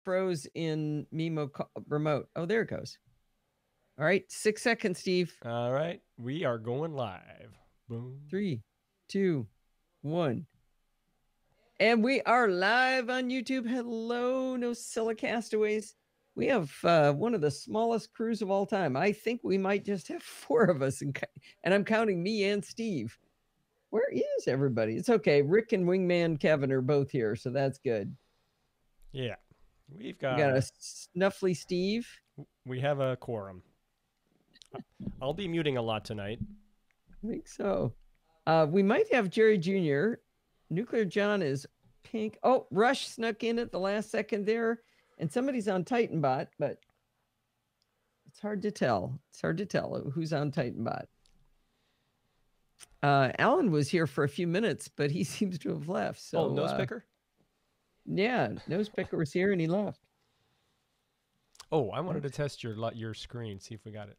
froze in Mimo remote. Oh, there it goes. All right, 6 seconds, Steve. All right, we are going live. Boom. 3, 2, 1. And we are live on YouTube. Hello, NosillaCastaways. We have one of the smallest crews of all time. I think we might just have 4 of us, and I'm counting me and Steve. Where is everybody? It's okay. Rick and Wingman Kevin are both here, so that's good. Yeah, we got a snuffly Steve. We have a quorum. I'll be muting a lot tonight. I think so. We might have Jerry Jr. Nuclear John is pink. Oh, Rush snuck in at the last second there. And somebody's on TitanBot, but it's hard to tell. It's hard to tell who's on TitanBot. Alan was here for a few minutes, but he seems to have left. So, Nosepicker? Yeah, Nosepicker was here and he left. Oh, I wanted to test your screen, see if we got it.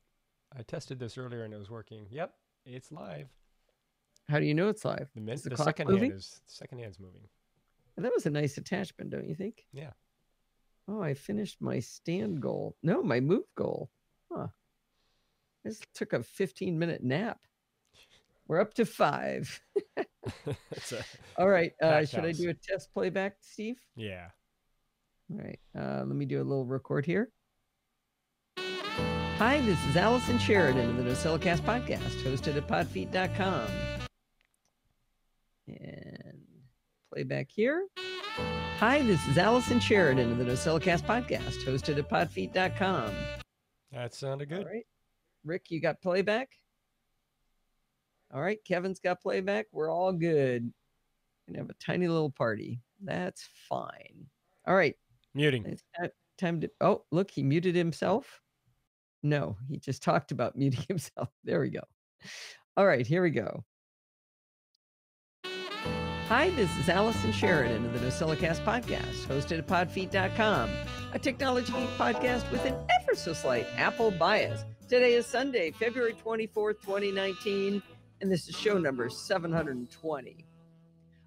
I tested this earlier and it was working. Yep, it's live. How do you know it's live? The second hand's moving. And that was a nice attachment, don't you think? Yeah. Oh, I finished my stand goal. No, my move goal. Huh. I just took a 15-minute nap. We're up to 5. All right. Should I do a test playback, Steve? Yeah. All right. Let me do a little record here. Hi, this is Allison Sheridan of the NosillaCast podcast, hosted at podfeet.com. And playback here. Hi, this is Allison Sheridan of the NosillaCast podcast, hosted at podfeet.com. That sounded good. All right. Rick, you got playback? All right. Kevin's got playback. We're all good. Gonna have a tiny little party. That's fine. All right. Muting. It's time to. Oh, look, he muted himself. No, he just talked about muting himself. There we go. All right, here we go. Hi, this is Allison Sheridan of the NosillaCast podcast, hosted at podfeet.com, a technology podcast with an ever so slight Apple bias. Today is Sunday, February 24th, 2019, and this is show number 720.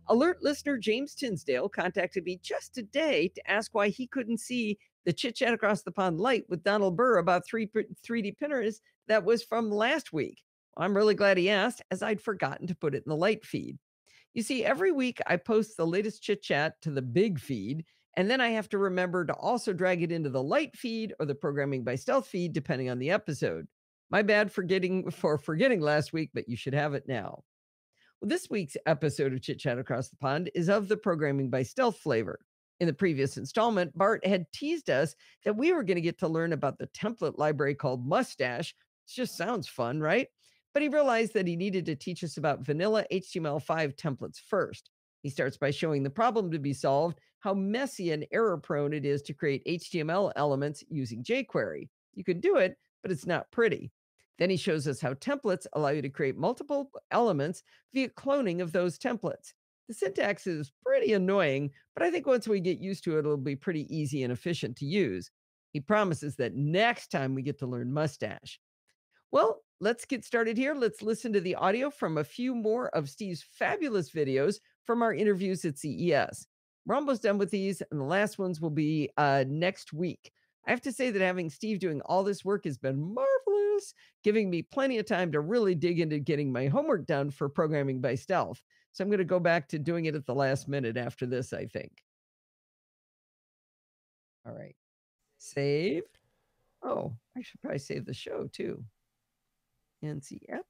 Alert listener James Tinsdale contacted me just today to ask why he couldn't see the Chit Chat Across the Pond light with Donald Burr about 3D printers that was from last week. I'm really glad he asked, as I'd forgotten to put it in the light feed. You see, every week I post the latest chit chat to the big feed, and then I have to remember to also drag it into the light feed or the Programming by Stealth feed, depending on the episode. My bad for forgetting last week, but you should have it now. Well, this week's episode of Chit Chat Across the Pond is of the Programming by Stealth flavor. In the previous installment, Bart had teased us that we were going to get to learn about the template library called Mustache. It just sounds fun, right? But he realized that he needed to teach us about vanilla HTML5 templates first. He starts by showing the problem to be solved, how messy and error-prone it is to create HTML elements using jQuery. You can do it, but it's not pretty. Then he shows us how templates allow you to create multiple elements via cloning of those templates. The syntax is pretty annoying, but I think once we get used to it, it'll be pretty easy and efficient to use. He promises that next time we get to learn Mustache. Well, let's get started here. Let's listen to the audio from a few more of Steve's fabulous videos from our interviews at CES. We're almost done with these, and the last ones will be next week. I have to say that having Steve doing all this work has been marvelous, giving me plenty of time to really dig into getting my homework done for Programming by Stealth. So I'm going to go back to doing it at the last minute after this, I think. All right. Save. Oh, I should probably save the show too. NCF.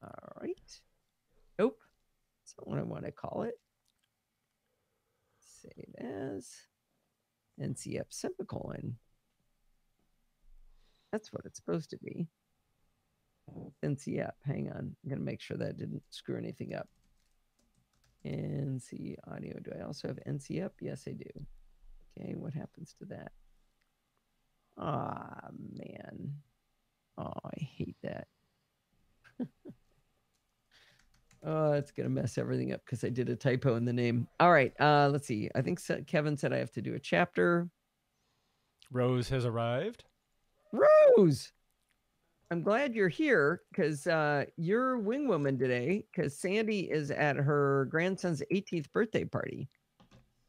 All right. Nope. That's not what I want to call it. Save as NCF semicolon. That's what it's supposed to be. NCF. Hang on. I'm going to make sure that didn't screw anything up. NC audio. Do I also have NCF? Yes, I do. Okay. What happens to that? Ah, man. Oh, I hate that. Oh, it's going to mess everything up because I did a typo in the name. All right. Let's see. I think Kevin said I have to do a chapter. Rose has arrived. Rose! I'm glad you're here because you're wing woman today because Sandy is at her grandson's 18th birthday party.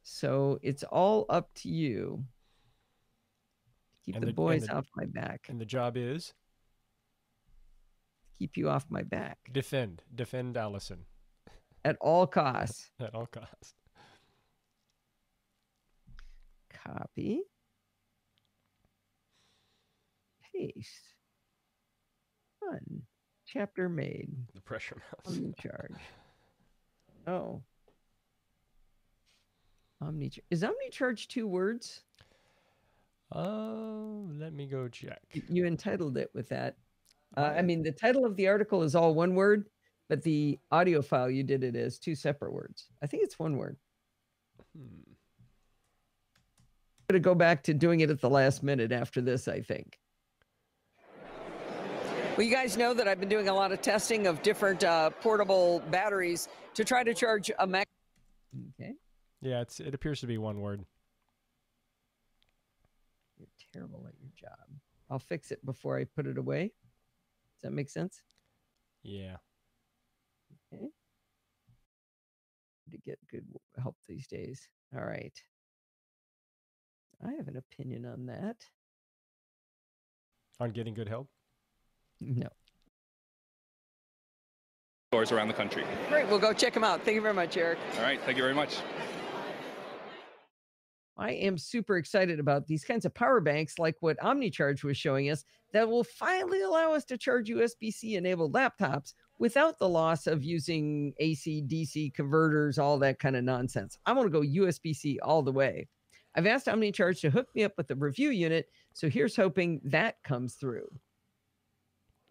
So it's all up to you. Keep the boys off my back. And the job is? Keep you off my back. Defend Allison. At all costs. At all costs. Copy. Paste. Done. Chapter made. The pressure mouse. Omnicharge. Oh. Is Omnicharge 2 words? Let me go check. You entitled it with that. I mean, the title of the article is all one word, but the audio file you did it as 2 separate words. I think it's 1 word. I'm going to go back to doing it at the last minute after this, I think. Well, you guys know that I've been doing a lot of testing of different portable batteries to try to charge a Mac. Okay. Yeah, it appears to be 1 word. You're terrible at your job. I'll fix it before I put it away. Does that make sense? Yeah. Okay. To get good help these days. All right. I have an opinion on that. On getting good help? No. Stores around the country. Great. We'll go check them out. Thank you very much, Eric. All right. Thank you very much. I am super excited about these kinds of power banks like what OmniCharge was showing us that will finally allow us to charge USB-C enabled laptops without the loss of using AC, DC converters, all that kind of nonsense. I want to go USB-C all the way. I've asked OmniCharge to hook me up with the review unit, so here's hoping that comes through.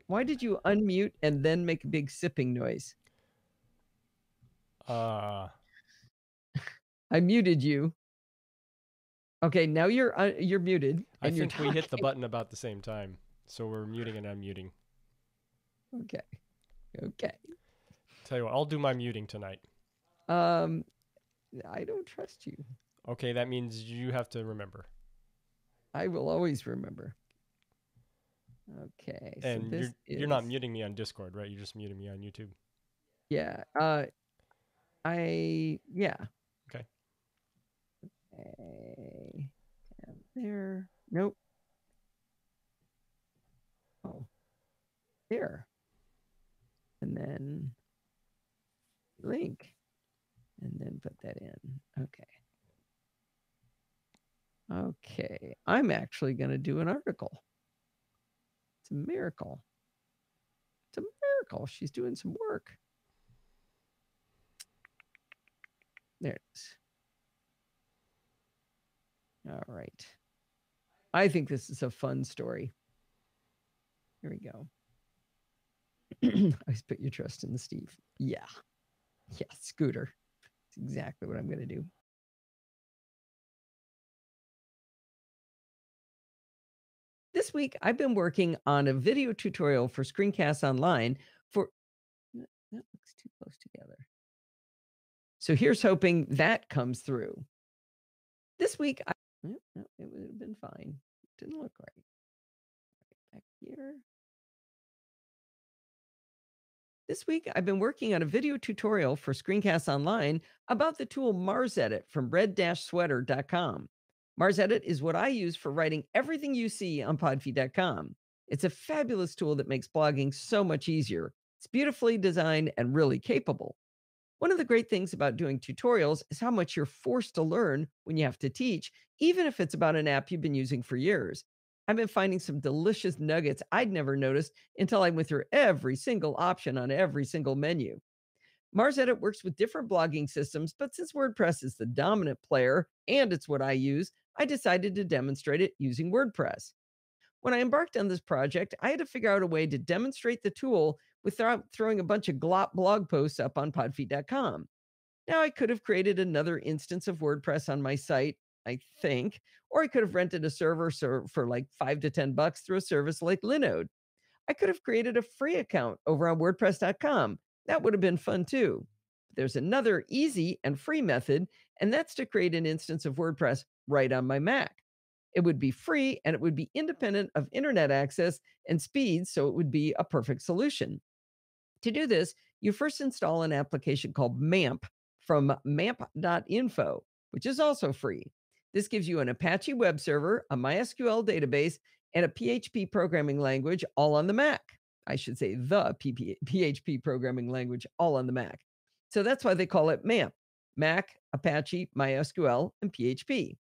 Why did you unmute and then make a big sipping noise? I muted you. Okay, now you're muted. I think we hit the button about the same time, so we're muting and unmuting. Okay. Okay. Tell you what, I'll do my muting tonight. I don't trust you. Okay, that means you have to remember. I will always remember. Okay. And so you're not muting me on Discord, right? You're just muting me on YouTube. Yeah. Yeah. Okay. Okay. And there. Nope. Oh. There. And then link. And then put that in. Okay. Okay. I'm actually going to do an article. It's a miracle. It's a miracle. She's doing some work. There it is. All right. I think this is a fun story. Here we go. I put your trust in the Steve. Yeah. Yeah, Scooter. That's exactly what I'm going to do. This week, I've been working on a video tutorial for Screencasts Online for... That looks too close together. So here's hoping that comes through. This week, it would have been fine. Didn't look right. Back here. This week, I've been working on a video tutorial for Screencasts Online about the tool MarsEdit from red-sweater.com. MarsEdit is what I use for writing everything you see on podfeed.com. It's a fabulous tool that makes blogging so much easier. It's beautifully designed and really capable. One of the great things about doing tutorials is how much you're forced to learn when you have to teach, even if it's about an app you've been using for years. I've been finding some delicious nuggets I'd never noticed until I went through every single option on every single menu. MarsEdit works with different blogging systems, but since WordPress is the dominant player and it's what I use, I decided to demonstrate it using WordPress. When I embarked on this project, I had to figure out a way to demonstrate the tool without throwing a bunch of glop blog posts up on podfeed.com. Now, I could have created another instance of WordPress on my site, I think, or I could have rented a server for like $5 to $10 through a service like Linode. I could have created a free account over on WordPress.com. That would have been fun too. There's another easy and free method, and that's to create an instance of WordPress right on my Mac. It would be free and it would be independent of internet access and speed, so it would be a perfect solution. To do this, you first install an application called MAMP from mamp.info, which is also free. This gives you an Apache web server, a MySQL database, and a PHP programming language all on the Mac. I should say the PHP programming language all on the Mac. So that's why they call it MAMP: Mac, Apache, MySQL, and PHP.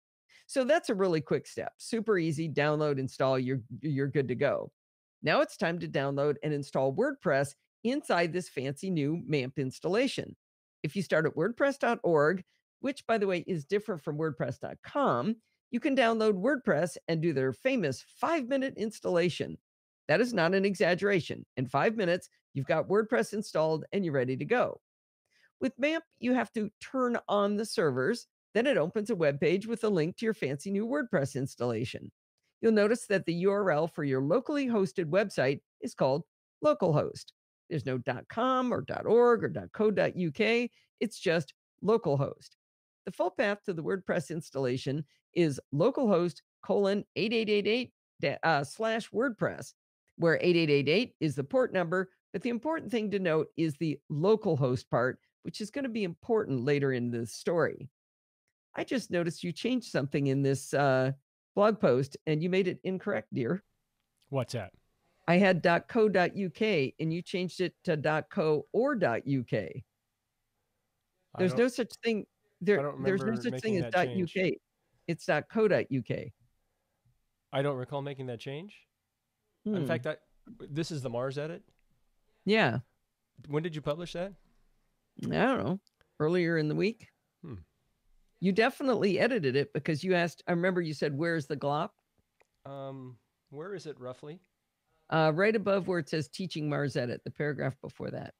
So that's a really quick step. Super easy. Download, install, you're good to go. Now it's time to download and install WordPress inside this fancy new MAMP installation. If you start at wordpress.org, which by the way is different from wordpress.com, you can download WordPress and do their famous 5-minute installation. That is not an exaggeration. In 5 minutes, you've got WordPress installed and you're ready to go. With MAMP, you have to turn on the servers. Then it opens a web page with a link to your fancy new WordPress installation. You'll notice that the URL for your locally hosted website is called localhost. There's no .com or .org or .co.uk. It's just localhost. The full path to the WordPress installation is localhost:8888 /WordPress, where 8888 is the port number. But the important thing to note is the localhost part, which is going to be important later in the story. I just noticed you changed something in this blog post and you made it incorrect, dear. What's that? I had .co.uk and you changed it to .co or .uk. There's no such thing. There's no such thing as .uk. It's .co.uk. I don't recall making that change. In fact, this is the Mars edit? Yeah. When did you publish that? I don't know. Earlier in the week. You definitely edited it because you asked, I remember you said, where's the glop? Where is it roughly? Right above where it says teaching Mars edit, the paragraph before that.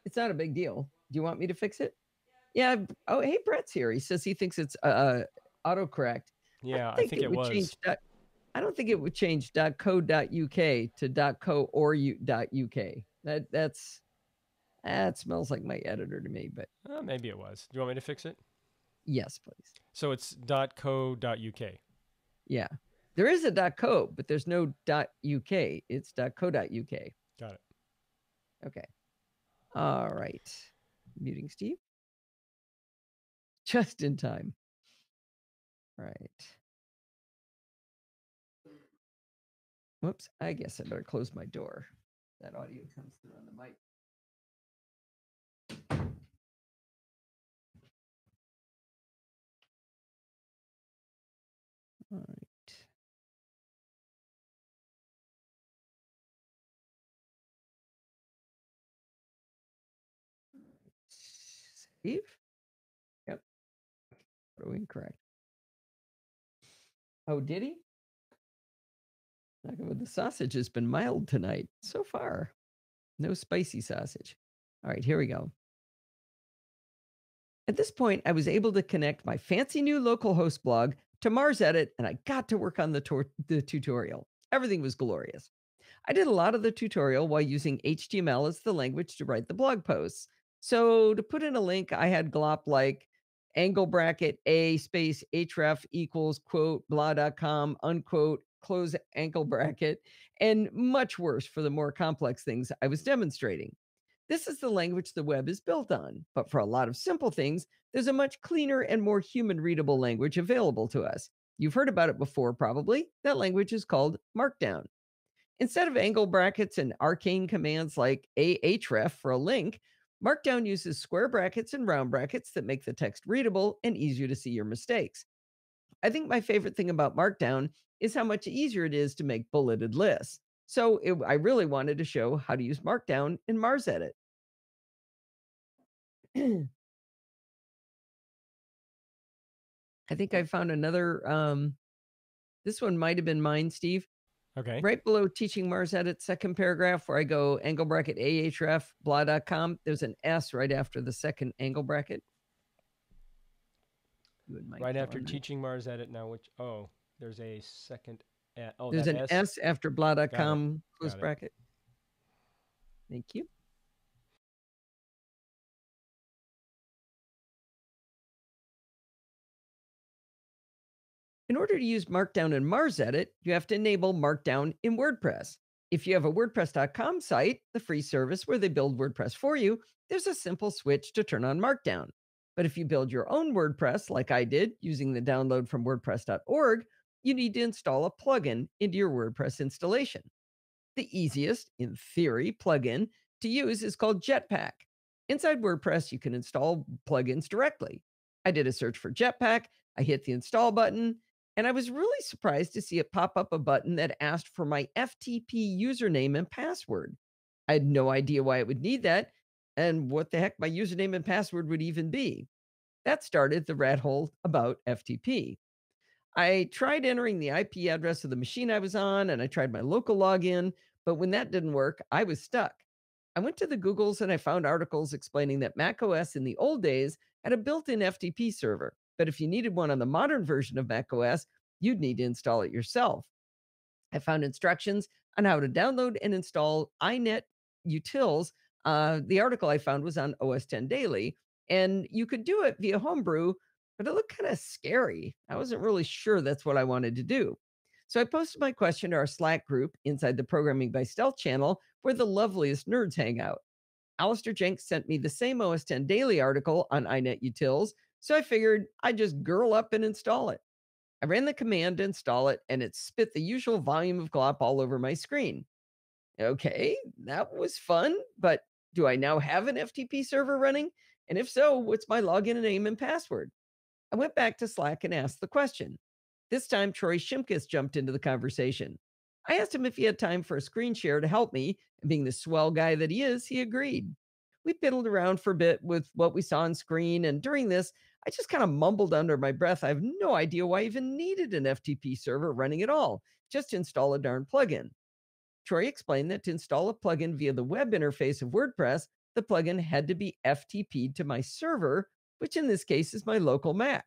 It's not a big deal. Do you want me to fix it? Yeah. Oh, hey, Brett's here. He says he thinks it's autocorrect. Yeah, I think it was. I don't think it would change .co.uk to .co or .uk. That smells like my editor to me, but maybe it was. Do you want me to fix it? Yes, please. So it's .co.uk. Yeah. There is a .co, but there's no .uk. It's .co.uk. Got it. Okay. All right. Muting Steve. Just in time. Right. Whoops. I guess I better close my door. That audio comes through on the mic. All right. Save. Yep. Auto incorrect. Oh, did he? The sausage has been mild tonight so far. No spicy sausage. All right, here we go. At this point, I was able to connect my fancy new localhost blog to Mars Edit, and I got to work on the tutorial. Everything was glorious. I did a lot of the tutorial while using HTML as the language to write the blog posts. So to put in a link, I had glop like angle bracket a space href equals quote blah.com unquote close angle bracket, and much worse for the more complex things I was demonstrating. This is the language the web is built on, but for a lot of simple things, there's a much cleaner and more human-readable language available to us. You've heard about it before, probably. That language is called Markdown. Instead of angle brackets and arcane commands like ahref for a link, Markdown uses square brackets and round brackets that make the text readable and easier to see your mistakes. I think my favorite thing about Markdown is how much easier it is to make bulleted lists. So I really wanted to show how to use Markdown in Mars Edit. I think I found another, this one might have been mine, Steve. Okay. Right below teaching Mars Edit, second paragraph where I go angle bracket ahref blah.com. There's an S right after the second angle bracket. Right after teaching Mars Edit now, there's a second. There's an S after blah.com close bracket. Thank you. In order to use Markdown in Mars Edit, you have to enable Markdown in WordPress. If you have a WordPress.com site, the free service where they build WordPress for you, there's a simple switch to turn on Markdown. But if you build your own WordPress, like I did using the download from WordPress.org, you need to install a plugin into your WordPress installation. The easiest, in theory, plugin to use is called Jetpack. Inside WordPress, you can install plugins directly. I did a search for Jetpack, I hit the install button, and I was really surprised to see it pop up a button that asked for my FTP username and password. I had no idea why it would need that, and what the heck my username and password would even be. That started the rat hole about FTP. I tried entering the IP address of the machine I was on, and I tried my local login, but when that didn't work, I was stuck. I went to the Googles and I found articles explaining that macOS in the old days had a built-in FTP server, but if you needed one on the modern version of macOS, you'd need to install it yourself. I found instructions on how to download and install iNet utils. The article I found was on OS 10 Daily, and you could do it via Homebrew, but it looked kind of scary. I wasn't really sure that's what I wanted to do. So I posted my question to our Slack group inside the Programming by Stealth channel, where the loveliest nerds hang out. Alistair Jenks sent me the same OS 10 Daily article on iNet utils, so I figured I'd just girl up and install it. I ran the command to install it, and it spit the usual volume of glop all over my screen. Okay, that was fun, but do I now have an FTP server running? And if so, what's my login name and password? I went back to Slack and asked the question. This time, Troy Shimkus jumped into the conversation. I asked him if he had time for a screen share to help me, and being the swell guy that he is, he agreed. We piddled around for a bit with what we saw on screen, and during this, I just kind of mumbled under my breath. I have no idea why I even needed an FTP server running at all. Just install a darn plugin. Troy explained that to install a plugin via the web interface of WordPress, the plugin had to be FTP'd to my server, which in this case is my local Mac.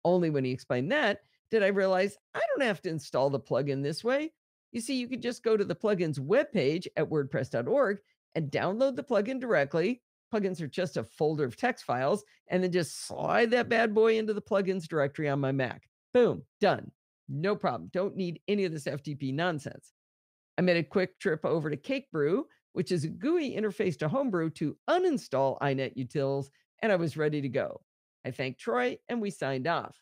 Only when he explained that did I realize I don't have to install the plugin this way. You see, you could just go to the plugin's webpage at wordpress.org and download the plugin directly. Plugins are just a folder of text files, and then just slide that bad boy into the plugins directory on my Mac. Boom, done. No problem. Don't need any of this FTP nonsense. I made a quick trip over to CakeBrew, which is a GUI interface to Homebrew, to uninstall iNet utils, and I was ready to go. I thanked Troy, and we signed off.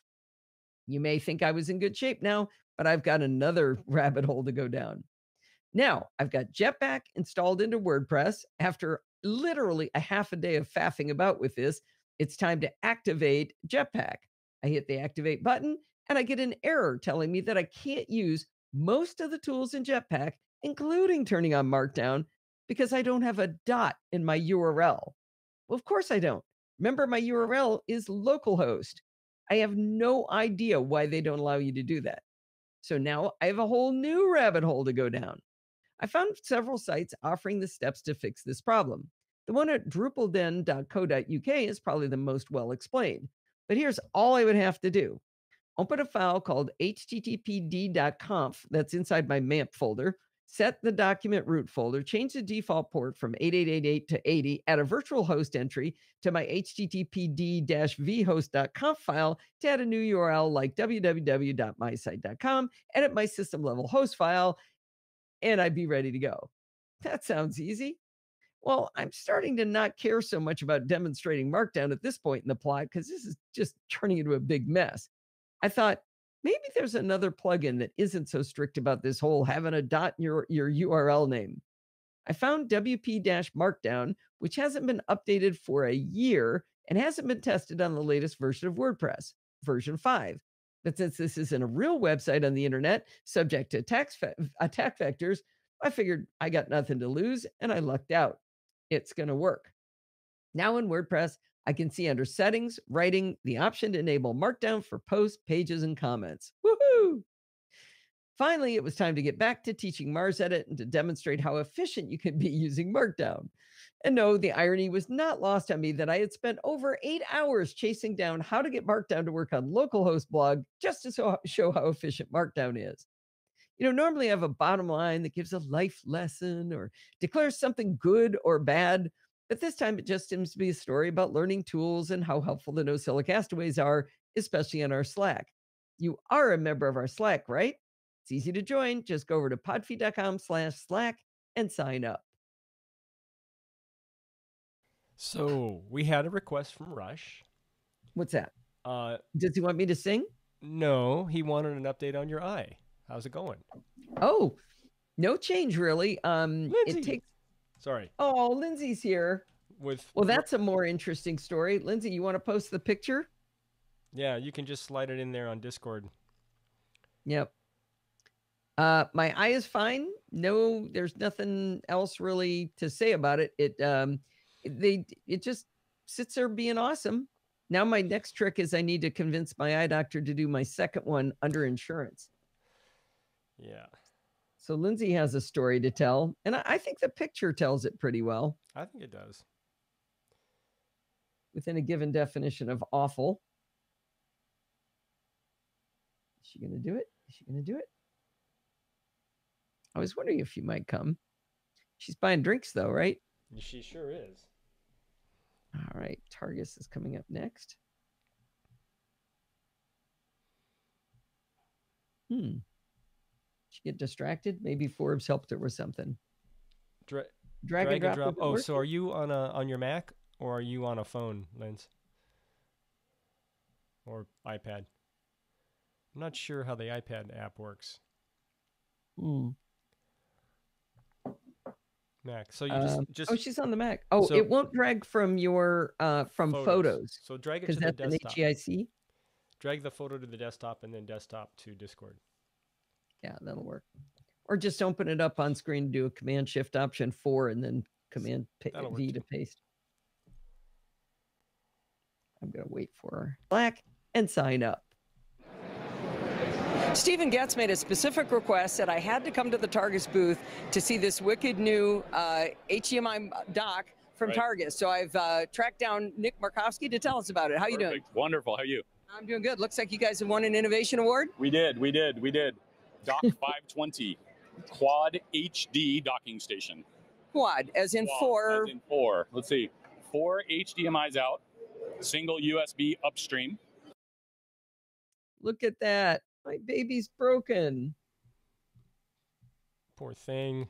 You may think I was in good shape now, but I've got another rabbit hole to go down. Now, I've got Jetpack installed into WordPress. After literally a half a day of faffing about with this, it's time to activate Jetpack. I hit the activate button, and I get an error telling me that I can't use most of the tools in Jetpack, including turning on Markdown, because I don't have a dot in my URL. Well, of course I don't. Remember, my URL is localhost. I have no idea why they don't allow you to do that. So now I have a whole new rabbit hole to go down. I found several sites offering the steps to fix this problem. The one at drupalden.co.uk is probably the most well explained. But here's all I would have to do. Open a file called httpd.conf that's inside my MAMP folder, set the document root folder, change the default port from 8888 to 80, add a virtual host entry to my httpd-vhost.conf file to add a new URL like www.mysite.com, edit my system level host file, and I'd be ready to go. That sounds easy. Well, I'm starting to not care so much about demonstrating Markdown at this point in the plot because this is just turning into a big mess. I thought maybe there's another plugin that isn't so strict about this whole having a dot in your URL name. I found WP-Markdown, which hasn't been updated for a year and hasn't been tested on the latest version of WordPress, version 5. But since this isn't a real website on the internet, subject to attack vectors, I figured I got nothing to lose and I lucked out. It's going to work. Now in WordPress, I can see under Settings, Writing, the option to enable Markdown for posts, pages, and comments. Woohoo! Finally, it was time to get back to teaching MarsEdit and to demonstrate how efficient you can be using Markdown. And no, the irony was not lost on me that I had spent over 8 hours chasing down how to get Markdown to work on localhost blog just to show how efficient Markdown is. You know, normally I have a bottom line that gives a life lesson or declares something good or bad, but this time it just seems to be a story about learning tools and how helpful the NosillaCastaways are, especially in our Slack. You are a member of our Slack, right? It's easy to join. Just go over to podfeed.com/Slack and sign up. So we had a request from Rush. What's that? Uh, Does he want me to sing? no, he wanted an update on your eye. How's it going? Oh, no change really. Lindsay. It takes. Sorry. Oh, Lindsay's here. Well, that's a more interesting story. Lindsay, you want to post the picture? Yeah, you can just slide it in there on Discord. Yep. My eye is fine. No, there's nothing else really to say about it. It just sits there being awesome. Now my next trick is I need to convince my eye doctor to do my second one under insurance. Yeah. So Lindsay has a story to tell, and I think the picture tells it pretty well. I think it does. Within a given definition of awful. Is she going to do it? Is she going to do it? I was wondering if you might come. She's buying drinks though, right? She sure is. All right. Targus is coming up next. She get distracted? Maybe Forbes helped her with something. Drag and drop. Oh, so are you on your Mac or are you on a phone, Linz? Or iPad? I'm not sure how the iPad app works. Mac. So you just oh, she's on the Mac. Oh, so it won't drag from your from photos. So drag it to the desktop. Because that's an HEIC. Drag the photo to the desktop and then desktop to Discord. Yeah, that'll work. Or just open it up on screen, do a Command Shift Option 4, and then Command V to paste. I'm gonna wait for her. Slack and sign up. Stephen Getz made a specific request that I had to come to the Targus booth to see this wicked new HDMI dock from Targus. So I've tracked down Nick Markowski to tell us about it. How you doing? Wonderful. How are you? I'm doing good. Looks like you guys have won an innovation award. We did. Dock 520, Quad HD docking station. Quad, as in Quad, four. As in four. Let's see. 4 HDMIs out, single USB upstream. Look at that. My baby's broken. Poor thing.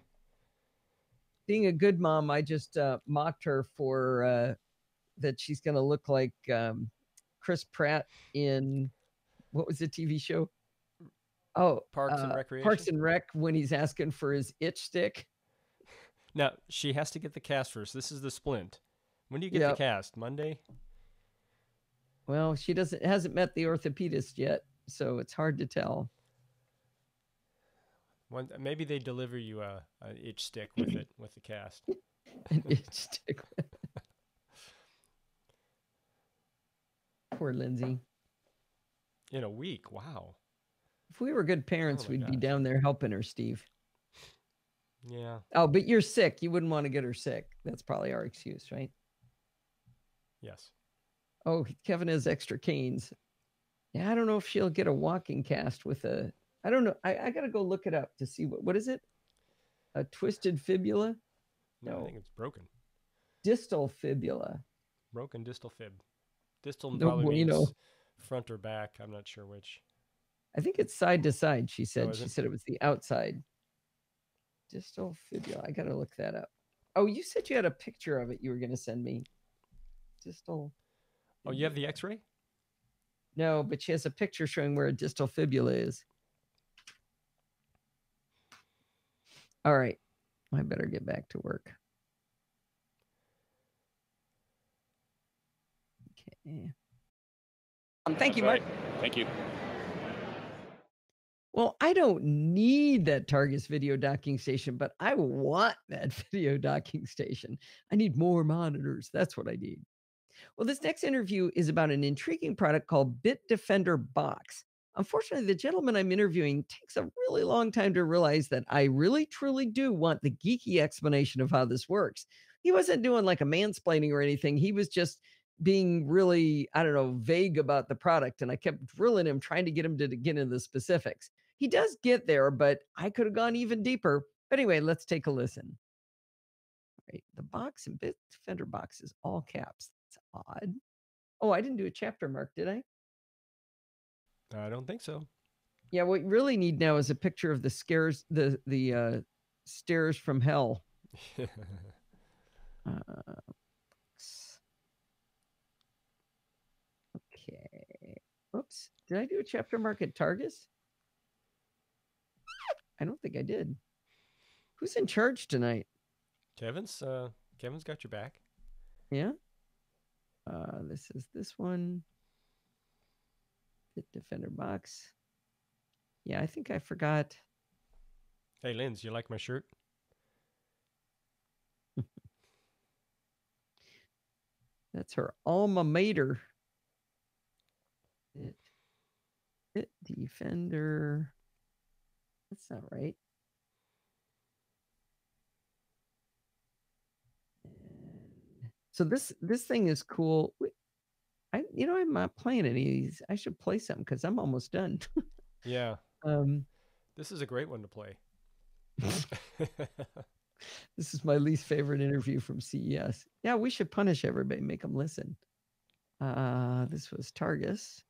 Being a good mom, I just mocked her for that she's going to look like Chris Pratt in, what was the TV show? Oh, Parks and Recreation. Parks and Rec, when he's asking for his itch stick. Now, she has to get the cast first. This is the splint. When do you get the cast? Monday? Well, she hasn't met the orthopedist yet, so it's hard to tell. Maybe they deliver you an itch stick with it, with the cast. An itch stick. Poor Lindsay. In a week, wow. If we were good parents, we'd be down there helping her, Steve. Yeah. Oh, but you're sick. You wouldn't want to get her sick. That's probably our excuse, right? Yes. Oh, Kevin has extra canes. Yeah, I don't know if she'll get a walking cast with a... I don't know. I got to go look it up to see what is it? A twisted fibula? No, I think it's broken. Distal fibula. Broken distal fib. Distal probably means front or back. I'm not sure which. I think it's side to side, she said. She said it was the outside. Distal fibula. I got to look that up. Oh, you said you had a picture of it you were going to send me. Distal. Oh, you have the x-ray? No, but she has a picture showing where a distal fibula is. All right. I better get back to work. Okay. Thank you, Mark. Thank you. Well, I don't need that Targus video docking station, but I want that video docking station. I need more monitors. That's what I need. Well, this next interview is about an intriguing product called Bitdefender Box. Unfortunately, the gentleman I'm interviewing takes a really long time to realize that I really, truly do want the geeky explanation of how this works. He wasn't doing like a mansplaining or anything. He was just being really, I don't know, vague about the product. And I kept drilling him, trying to get him to get into the specifics. He does get there, but I could have gone even deeper. But anyway, let's take a listen. All right, the box and Bitdefender Box is all caps. That's odd. Oh, I didn't do a chapter mark, did I? I don't think so. Yeah, what you really need now is a picture of the stairs from hell. Okay. Oops. Did I do a chapter mark at Targus? I don't think I did. Who's in charge tonight? Kevin's got your back. Yeah. This is this one. The Defender box. Yeah, I think I forgot. Hey, Linz, you like my shirt? That's her alma mater. Bit Defender. That's not right. So this thing is cool. I'm not playing any of these. I should play something because I'm almost done. Yeah. This is a great one to play. This is my least favorite interview from CES. Yeah, we should punish everybody, make them listen. This was Targus.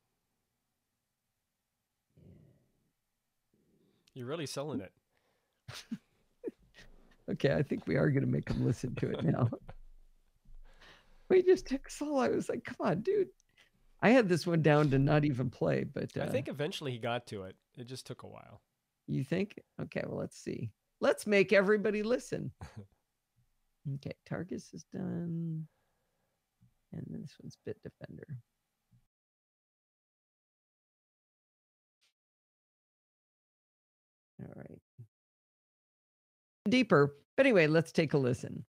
You're really selling it. Okay, I think we are going to make them listen to it now. We just took Saul. I was like, come on, dude. I had this one down to not even play, but I think eventually he got to it. It just took a while. You think? Okay, well, let's see. Let's make everybody listen. Okay, Targus is done. And this one's Bit Defender. All right. Deeper. But anyway, let's take a listen.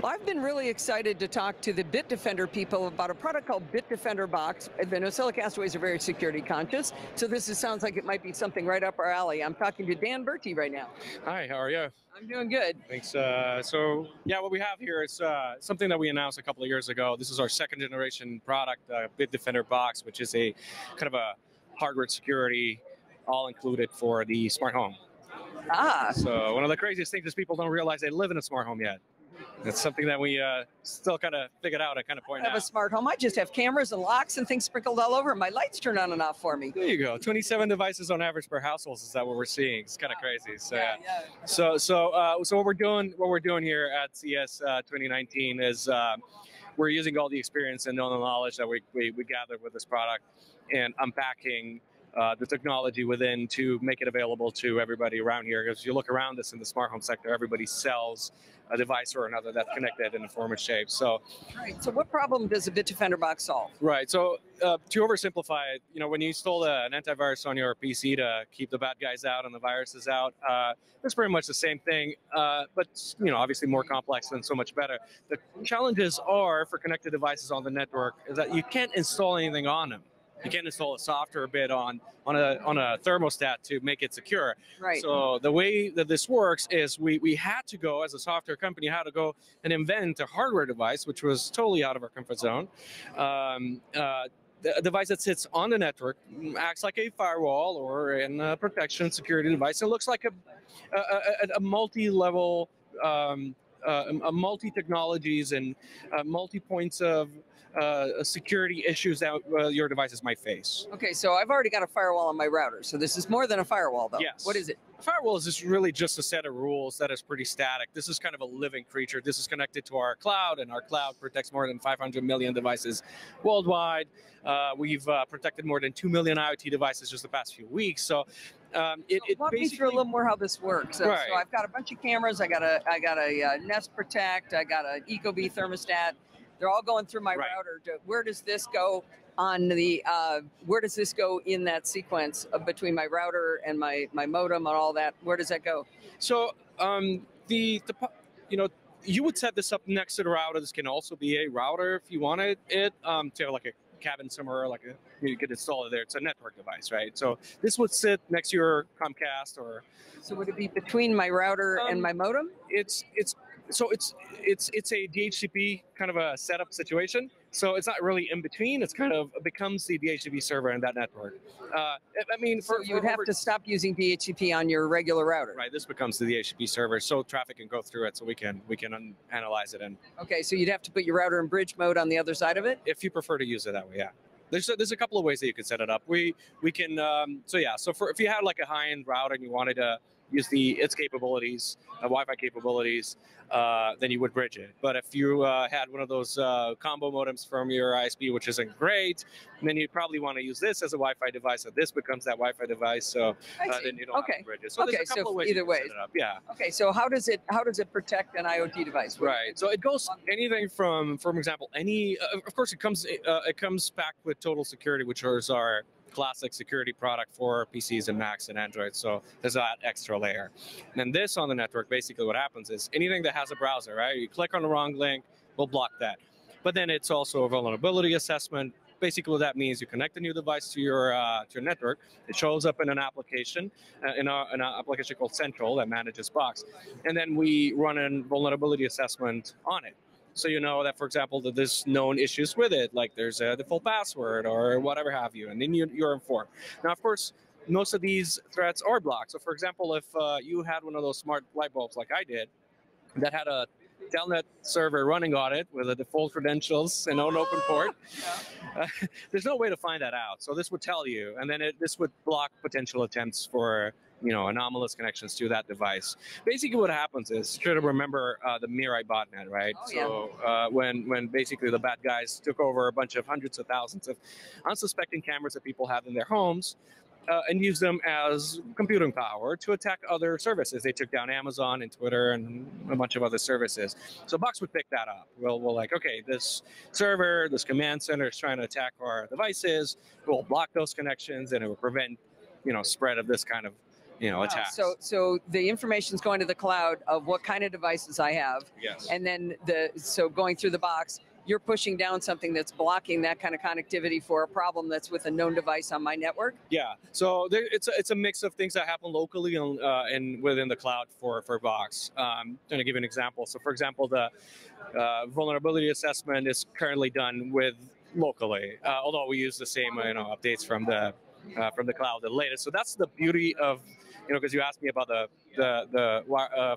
I've been really excited to talk to the Bit Defender people about a product called Bit Defender Box. The NosillaCastaways are very security conscious, so sounds like it might be something right up our alley. I'm talking to Dan Bertie right now. Hi, how are you? I'm doing good. Thanks. So what we have here is something that we announced a couple of years ago. This is our second generation product, Bit Defender Box, which is a kind of a hardware security all included for the smart home. So one of the craziest things is people don't realize they live in a smart home yet. It's something that we still kind of figured out and kind of pointed out. I have a smart home. I just have cameras and locks and things sprinkled all over. My lights turn on and off for me. There you go. 27 devices on average per household. Is that what we're seeing? It's kind of crazy. So yeah. So what we're doing here at CES 2019 is we're using all the experience and all the knowledge that we gathered with this product and unpacking the technology within to make it available to everybody around here. Because if you look around us in the smart home sector, everybody sells a device or another that's connected in a form or shape. So, right. So what problem does a Bit Defender box solve? Right. So to oversimplify it, when you install an antivirus on your PC to keep the bad guys out and the viruses out, it's pretty much the same thing, but obviously more complex and so much better. The challenges are for connected devices on the network is that you can't install anything on them. You can't install a software bit on a thermostat to make it secure. Right. So the way that this works is we had to go, as a software company, had to go and invent a hardware device, which was totally out of our comfort zone. A device that sits on the network, acts like a firewall or a protection security device. It looks like a multi-level, multi-technologies and multi-points of security issues that your devices might face. Okay, so I've already got a firewall on my router. So this is more than a firewall, though. Yes. What is it? A firewall is just a set of rules that is pretty static. This is kind of a living creature. This is connected to our cloud, and our cloud protects more than 500 million devices worldwide. We've protected more than 2 million IoT devices just the past few weeks. So walk me through a little more how this works. Right. So I've got a bunch of cameras. I got a Nest Protect. I got an Ecobee thermostat. They're all going through my router. Where does this go on the? Where does this go in that sequence between my router and my modem and all that? Where does that go? So you would set this up next to the router. This can also be a router if you wanted it to have like a cabin somewhere, you could install it there. It's a network device, right? So this would sit next to your Comcast or. So would it be between my router and my modem? It's a DHCP kind of a setup situation. So it's not really in between. It's kind of becomes the DHCP server in that network. So you would have to stop using DHCP on your regular router. Right. This becomes the DHCP server, so traffic can go through it, so we can analyze it. And okay, so you'd have to put your router in bridge mode on the other side of it. If you prefer to use it that way, yeah. There's a couple of ways that you can set it up. We can so if you had like a high-end router and you wanted to use its capabilities, Wi-Fi capabilities, then you would bridge it. But if you had one of those combo modems from your ISP, which isn't great, then you'd probably want to use this as a Wi-Fi device, and this becomes that Wi-Fi device. So then you don't have to bridge it. So there's a couple of ways either you can way. set it up. Yeah. Okay, so how does it protect an IoT device? Right. So it goes anything from, for example, of course, it comes packed with Total Security, which is our classic security product for PCs and Macs and Android. So there's that extra layer. And then this on the network, basically what happens is anything that has a browser, right? You click on the wrong link, we'll block that. But then it's also a vulnerability assessment. Basically, what that means, you connect a new device to your network. It shows up in an application, in an application called Central that manages Box. And then we run a vulnerability assessment on it. So you know that, for example, that there's known issues with it, like there's a default password or whatever have you, and then you're informed. Now, of course, most of these threats are blocked. So, for example, if you had one of those smart light bulbs like I did, that had a telnet server running on it with the default credentials and on open port, there's no way to find that out. So this would tell you, and then this would block potential attempts for anomalous connections to that device. Basically, what happens is, try to remember the Mirai botnet, right? When basically the bad guys took over a bunch of hundreds of thousands of unsuspecting cameras that people have in their homes, and use them as computing power to attack other services. They took down Amazon and Twitter and a bunch of other services. So Box would pick that up. We'll like, okay, this server, this command center is trying to attack our devices. We'll block those connections, and it will prevent, spread of this kind of, attacks. So the information's going to the cloud of what kind of devices I have. Yes. And then going through the box, you're pushing down something that's blocking that kind of connectivity for a problem that's with a known device on my network? Yeah, so it's a mix of things that happen locally and within the cloud for Box. I'm going to give you an example. So, for example, the vulnerability assessment is currently done locally, although we use the same updates from the cloud, the latest. So that's the beauty of, because you asked me about the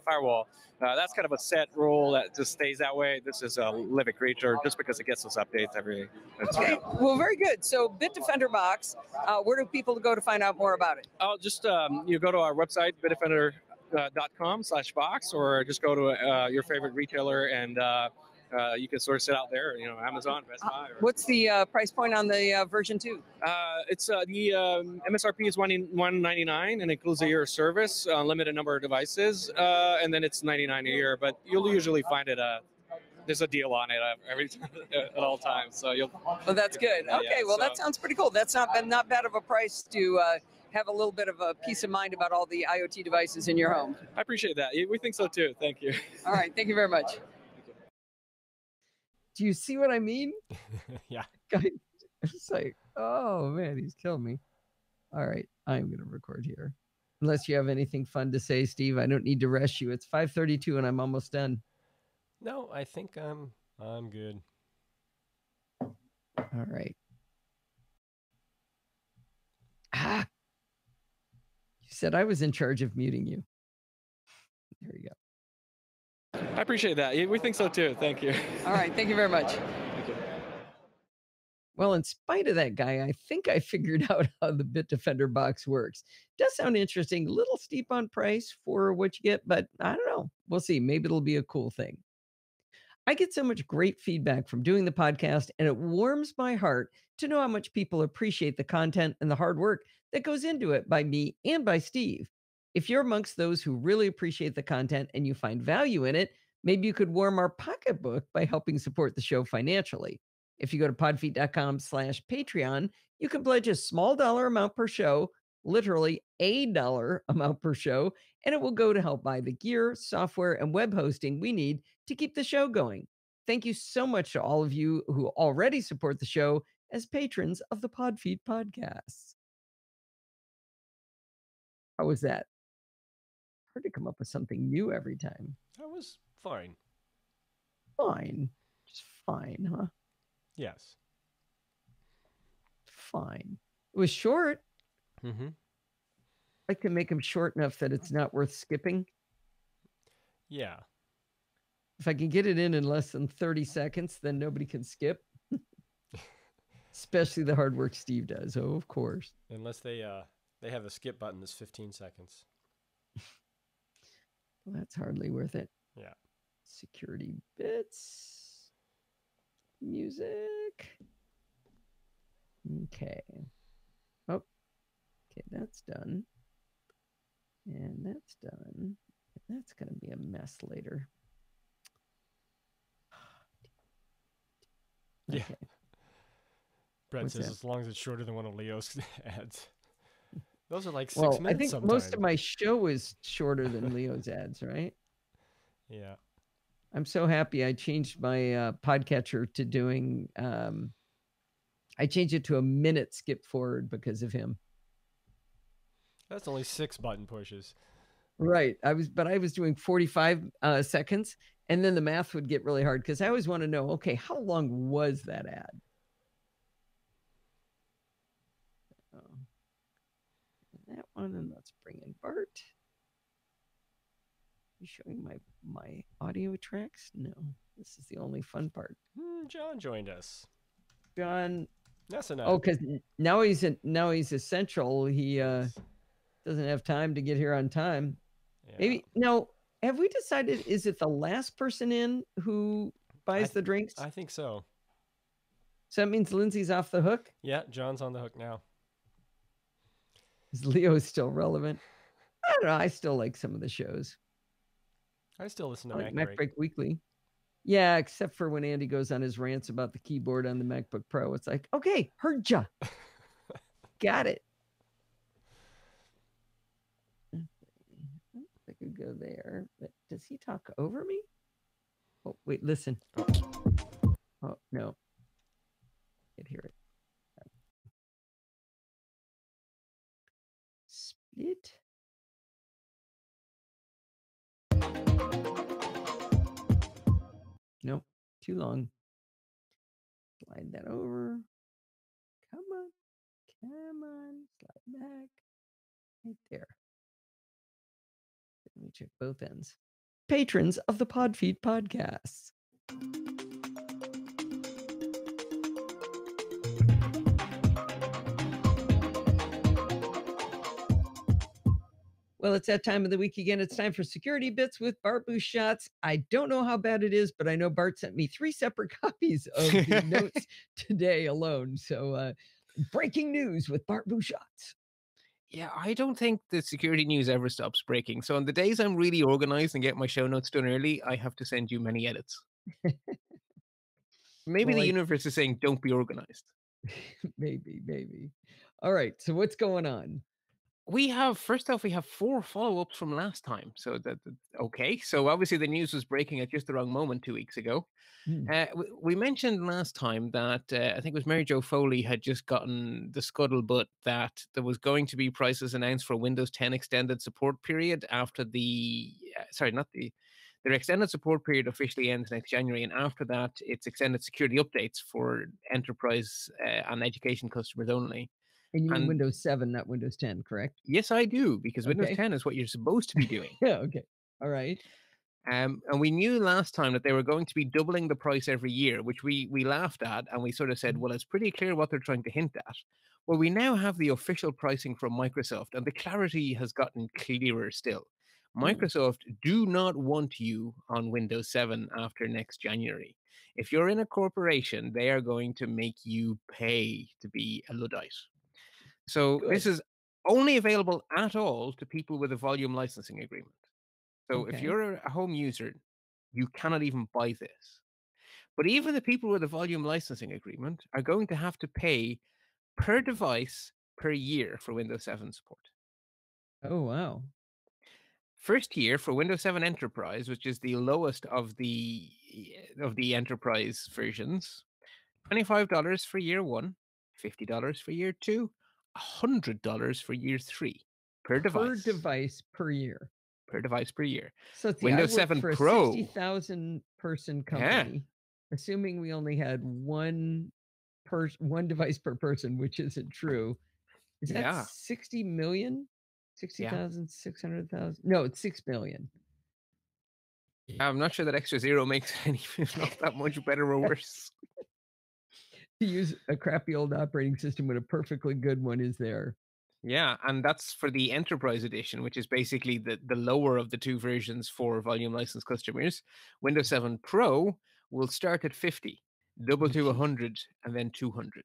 firewall. That's kind of a set rule that just stays that way. This is a living creature just because it gets those updates every. Okay, well, very good. So Bitdefender Box, where do people go to find out more about it? Oh, just you go to our website, bitdefender.com/box, or just go to your favorite retailer and you can source it out there, Amazon, Best Buy. What's the price point on the version 2? It's the MSRP is $199 and includes a year of service, limited number of devices, and then it's $99 a year. But you'll usually find it there's a deal on it every at all times. So Well, that's good. Okay, that sounds pretty cool. That's not bad of a price to have a little bit of a peace of mind about all the IoT devices in your home. I appreciate that. We think so too. Thank you. All right, thank you very much. Do you see what I mean? Yeah. It's like, oh man, he's killing me. All right, I'm going to record here. Unless you have anything fun to say, Steve, I don't need to rush you. It's 5:32 and I'm almost done. No, I think I'm good. All right. You said I was in charge of muting you. There you go. I appreciate that. We think so too. Thank you. All right. Thank you very much. Okay. Well, in spite of that guy, I think I figured out how the Bitdefender box works. Does sound interesting. A little steep on price for what you get, but I don't know. We'll see. Maybe it'll be a cool thing. I get so much great feedback from doing the podcast, and it warms my heart to know how much people appreciate the content and the hard work that goes into it by me and by Steve. If you're amongst those who really appreciate the content and you find value in it, maybe you could warm our pocketbook by helping support the show financially. If you go to podfeet.com/Patreon, you can pledge a small dollar amount per show, literally $1 amount per show, and it will go to help buy the gear, software, and web hosting we need to keep the show going. Thank you so much to all of you who already support the show as patrons of the Podfeet podcasts. How was that? Hard to come up with something new every time. That was fine. Fine. Just fine, huh? Yes. Fine. It was short. Mm-hmm. I can make them short enough that it's not worth skipping. Yeah. If I can get it in less than 30 seconds, then nobody can skip. Especially the hard work Steve does. Oh, of course. Unless they have a skip button that's 15 seconds. Well, that's hardly worth it. Yeah. Security bits. Music. Okay. Oh, okay, that's done. And that's done. That's going to be a mess later. Yeah. Okay. Brett What's says that? as long as it's shorter than one of Leo's ads. Those are like 6 minutes I think sometimes. most of my show is shorter than Leo's ads, right? Yeah. I'm so happy I changed my podcatcher to doing I changed it to a minute skip forward because of him. That's only 6 button pushes. Right. I was doing 45 seconds, and then the math would get really hard because I always want to know, okay, how long was that ad? That one, and let's bring in Bart. You showing my audio tracks? No, this is the only fun part. John joined us. John. That's enough. Oh, because now he's essential. He doesn't have time to get here on time. Yeah. Maybe no. Have we decided? Is it the last person in who buys the drinks? I think so. So that means Lindsay's off the hook? Yeah, John's on the hook now. Is Leo still relevant? I don't know. I still like some of the shows. I still listen to Mac Break Weekly. Yeah, except for when Andy goes on his rants about the keyboard on the MacBook Pro. It's like, okay, heard ya. Got it. I could go there, but does he talk over me? Oh, wait, listen. Oh, no. I can't hear it. Split. Nope, too long. Slide that over. Come on. Slide back. Right there. Let me check both ends. Patrons of the Podfeed podcasts. Well, it's that time of the week again. It's time for Security Bits with Bart Bouchotz. I don't know how bad it is, but I know Bart sent me 3 separate copies of the notes today alone. So, breaking news with Bart Bouchotz. Yeah, I don't think the security news ever stops breaking. So on the days I'm really organized and get my show notes done early, I have to send you many edits. Maybe the universe is saying, don't be organized. Maybe. All right. So what's going on? First off, we have 4 follow-ups from last time. So okay. So obviously the news was breaking at just the wrong moment 2 weeks ago. We mentioned last time that I think it was Mary Jo Foley had just gotten the scuttlebutt that there was going to be prices announced for Windows 10 extended support period after their extended support period officially ends next January, and after that, it's extended security updates for enterprise and education customers only. And you mean Windows 7, not Windows 10, correct? Yes, I do, because Windows 10 is what you're supposed to be doing. Yeah, okay. All right. And we knew last time that they were going to be doubling the price every year, which we laughed at, and we sort of said, well, it's pretty clear what they're trying to hint at. Well, we now have the official pricing from Microsoft, and the clarity has gotten clearer still. Microsoft do not want you on Windows 7 after next January. If you're in a corporation, they are going to make you pay to be a Luddite. So this is only available at all to people with a volume licensing agreement. So if you're a home user, you cannot even buy this. But even the people with a volume licensing agreement are going to have to pay per device per year for Windows 7 support. Oh, wow. First year for Windows 7 Enterprise, which is the lowest of the enterprise versions, $25 for year 1, $50 for year 2, $100 for year 3 per device. Per device per year. Per device per year. So Windows 7 for Pro, a 60,000 person company, assuming we only had one device per person, which isn't true. Is that 60 million? 60,000, 600,000? No, it's 6 million. I'm not sure that extra zero makes any not that much better or worse. to use a crappy old operating system when a perfectly good one is there. Yeah, and that's for the Enterprise Edition, which is basically the lower of the two versions for volume license customers. Windows 7 Pro will start at 50, double to 100, and then 200.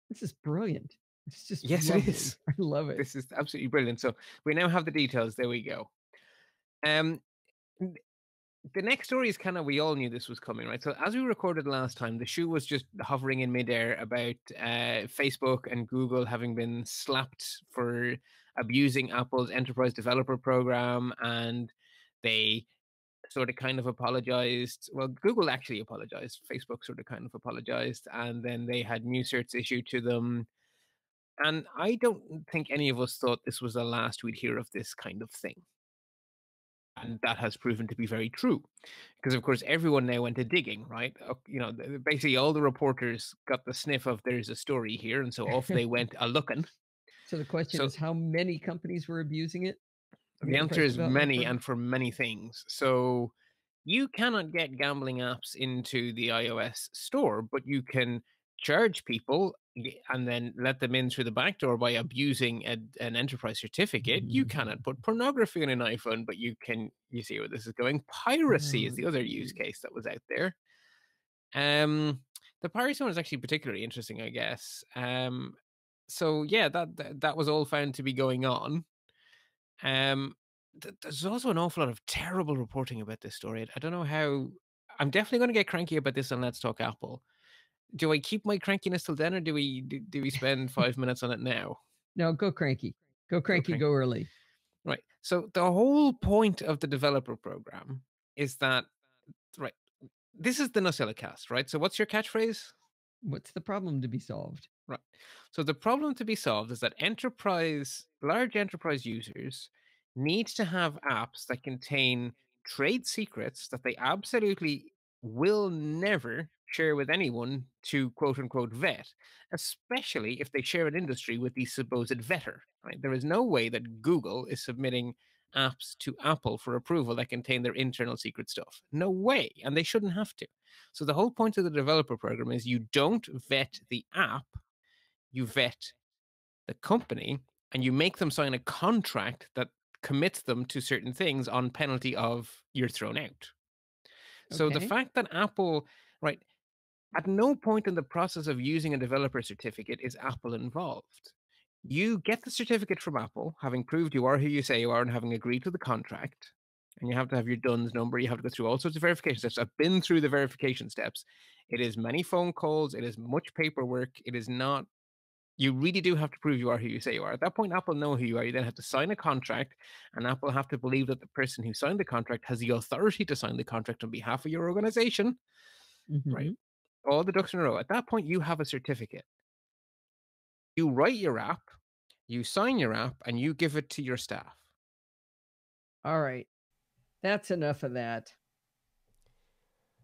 This is brilliant. It's just Yes, lovely. it is. I love it. This is absolutely brilliant. So we now have the details. There we go. The next story is kind of, we all knew this was coming, right? So as we recorded last time, the shoe was just hovering in midair about Facebook and Google having been slapped for abusing Apple's enterprise developer program, and they sort of kind of apologized. Well, Google actually apologized. Facebook sort of kind of apologized, and then they had new certs issued to them. And I don't think any of us thought this was the last we'd hear of this kind of thing. And that has proven to be very true, because of course everyone now went to digging, right? Basically all the reporters got the sniff of there's a story here, and so off they went a looking. So the question is, how many companies were abusing it? The answer is many, and for many things. So you cannot get gambling apps into the iOS store, but you can charge people and then let them in through the back door by abusing an enterprise certificate. You cannot put pornography on an iPhone, but you see where this is going. Piracy is the other use case that was out there. The piracy one is actually particularly interesting, I guess. So yeah, that was all found to be going on. There's also an awful lot of terrible reporting about this story. I don't know how. I'm definitely going to get cranky about this on Let's Talk Apple. Do I keep my crankiness till then, or do we spend 5 minutes on it now? No, go cranky. Go cranky, go early. Right. So the whole point of the developer program is that, right, this is the NosillaCast, right? So what's your catchphrase? What's the problem to be solved? Right. So the problem to be solved is that large enterprise users need to have apps that contain trade secrets that they absolutely will never share with anyone to quote unquote vet, especially if they share an industry with the supposed vetter. Right? There is no way that Google is submitting apps to Apple for approval that contain their internal secret stuff. No way. And they shouldn't have to. So the whole point of the developer program is you don't vet the app, you vet the company, and you make them sign a contract that commits them to certain things on penalty of you're thrown out. So the fact that Apple, right, at no point in the process of using a developer certificate is Apple involved. You get the certificate from Apple, having proved you are who you say you are and having agreed to the contract, and you have to have your DUNS number. You have to go through all sorts of verification steps. I've been through the verification steps. It is many phone calls. It is much paperwork. It is not. You really do have to prove you are who you say you are. At that point, Apple know who you are. You then have to sign a contract, and Apple have to believe that the person who signed the contract has the authority to sign the contract on behalf of your organization. Right. All the ducks in a row. At that point, you have a certificate. You write your app, you sign your app, and you give it to your staff. All right. That's enough of that.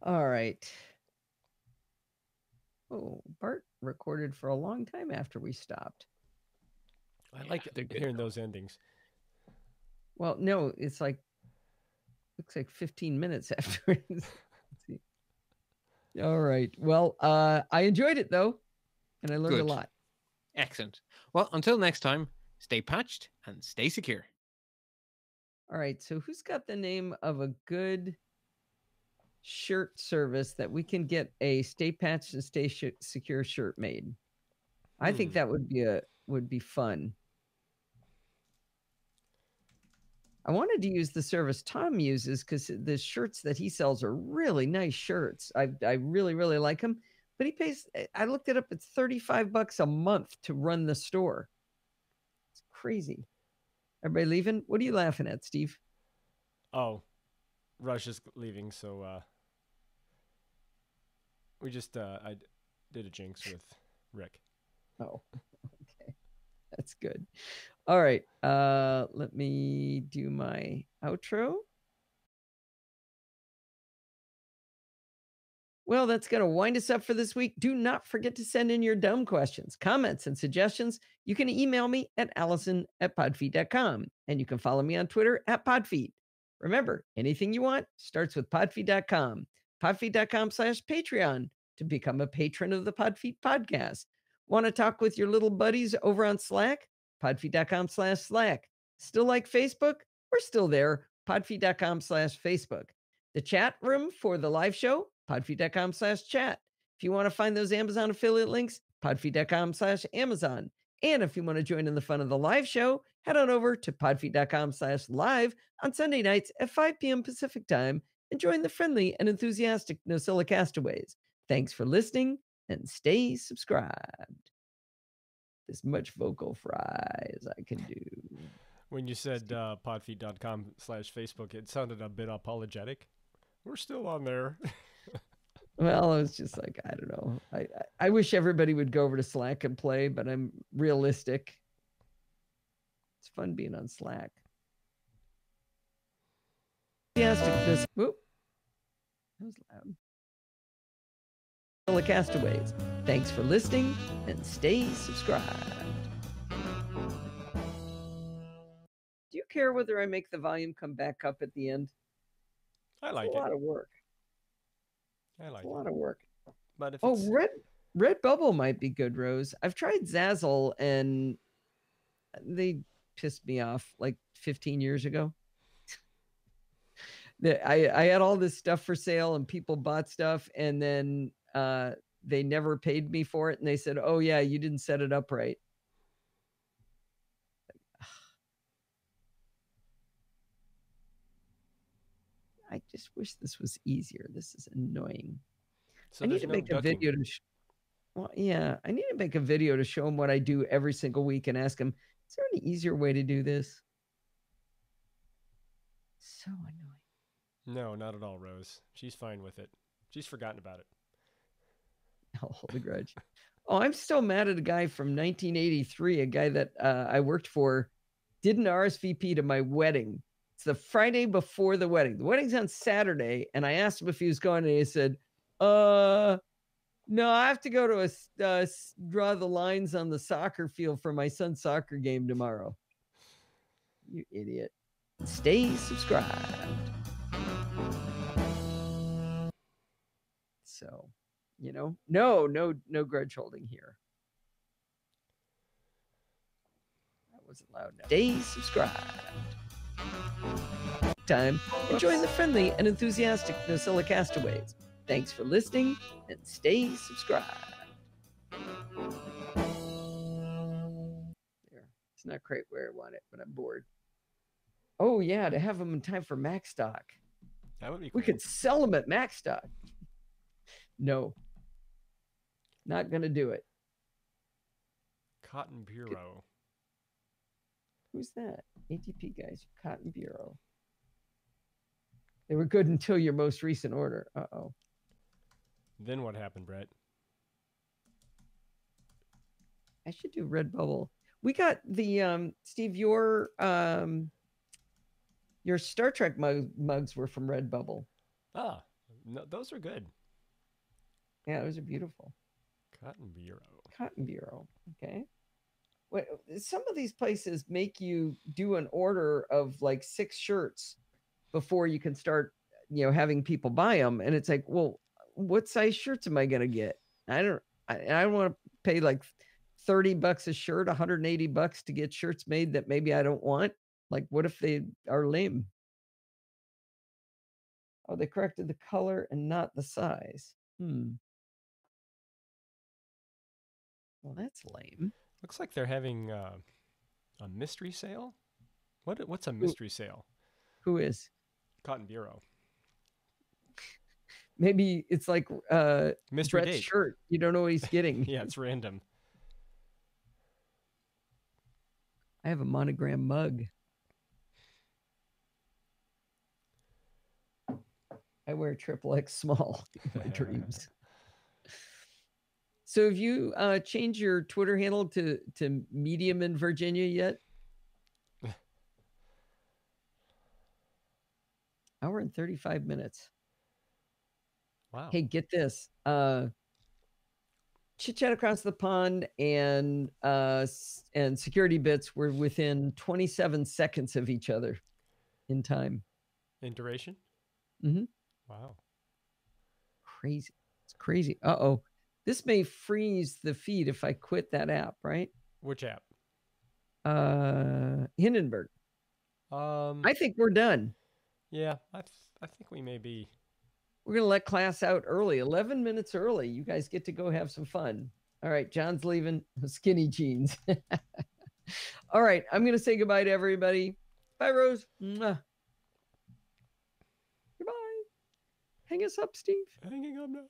All right. Oh, Bart recorded for a long time after we stopped. I like hearing those endings. Well, no, it's like, looks like 15 minutes afterwards. Let's see. All right. Well, I enjoyed it though, and I learned a lot. Excellent. Well, until next time, stay patched and stay secure. All right. So who's got the name of a good shirt service that we can get a stay patched and stay secure shirt made? I think that would be fun. I wanted to use the service Tom uses because the shirts that he sells are really nice shirts. I really, really like them. But he pays, I looked it up, it's $35 a month to run the store. It's crazy. Everybody leaving? What are you laughing at, Steve? Oh, Rush is leaving, so we just I did a jinx with Rick. Oh, okay. That's good. All right. Let me do my outro. Well, that's going to wind us up for this week. Do not forget to send in your dumb questions, comments, and suggestions. You can email me at allison@podfeet.com, and you can follow me on Twitter @podfeet. Remember, anything you want starts with podfeet.com. Podfeet.com/Patreon. to become a patron of the Podfeet podcast. Want to talk with your little buddies over on Slack? Podfeet.com/Slack. Still like Facebook? We're still there. Podfeet.com/Facebook. The chat room for the live show? Podfeet.com/chat. If you want to find those Amazon affiliate links, podfeet.com/Amazon. And if you want to join in the fun of the live show, head on over to podfeet.com/live on Sunday nights at 5 p.m. Pacific time and join the friendly and enthusiastic Nosilla castaways. Thanks for listening and stay subscribed. As much vocal fry as I can do. When you said podfeet.com/Facebook, it sounded a bit apologetic. We're still on there. Well, it's just like, I don't know. I wish everybody would go over to Slack and play, but I'm realistic. It's fun being on Slack. Yes, whoop. That was loud. Castaways. Thanks for listening and stay subscribed. Do you care whether I make the volume come back up at the end? I like it's a lot of work. I like it's a lot of work. But if Red Bubble might be good, Rose. I've tried Zazzle and they pissed me off like 15 years ago. I had all this stuff for sale and people bought stuff and then they never paid me for it. And they said, oh yeah, you didn't set it up right. I just wish this was easier. This is annoying. So I need to make a video to well, yeah, I need to make a video to show them what I do every single week and ask them, is there any easier way to do this? So annoying. No, not at all, Rose. She's fine with it. She's forgotten about it. I'll hold a grudge. Oh, I'm still mad at a guy from 1983, a guy that I worked for, didn't RSVP to my wedding. It's the Friday before the wedding. The wedding's on Saturday, and I asked him if he was going, and he said, no, I have to go to draw the lines on the soccer field for my son's soccer game tomorrow. You idiot. Stay subscribed. So, no grudge holding here. That wasn't loud enough. Stay subscribed. Time and join the friendly and enthusiastic Nosilla castaways. Thanks for listening and stay subscribed. There. It's not quite where I want it, but I'm bored. Oh yeah, to have them in time for Mac Stock. That would be cool. We could sell them at Mac Stock. No. Not gonna do it. Cotton Bureau. Who's that? ATP guys, Cotton Bureau. They were good until your most recent order. Uh-oh. Then what happened, Brett? I should do Redbubble. We got the Steve, your Star Trek mugs were from Redbubble. Ah, no, those are good. Yeah, those are beautiful. Cotton Bureau. Cotton Bureau. Okay. What some of these places make you do an order of like 6 shirts before you can start, having people buy them. And it's like, well, what size shirts am I going to get? I don't want to pay like $30 a shirt, $180 to get shirts made that maybe I don't want. Like, what if they are lame? Oh, they corrected the color and not the size. Well, that's lame. Looks like they're having a mystery sale. What's a mystery sale? Who is? Cotton Bureau. Maybe it's like mystery Brett's date. shirt. You don't know what he's getting. Yeah, it's random. I have a monogram mug. I wear XXX small in my dreams. So have you changed your Twitter handle to Medium in Virginia yet? Hour and 35 minutes. Wow. Hey, get this. Chit Chat Across the Pond and Security Bits were within 27 seconds of each other in time. In duration? Mm-hmm. Wow. Crazy. It's crazy. Uh-oh. This may freeze the feed if I quit that app, right? Which app? Hindenburg. I think we're done. Yeah, I think we may be. We're going to let class out early, 11 minutes early. You guys get to go have some fun. All right, John's leaving. Skinny jeans. All right, I'm going to say goodbye to everybody. Bye, Rose. Mwah. Goodbye. Hang us up, Steve. Hanging up now.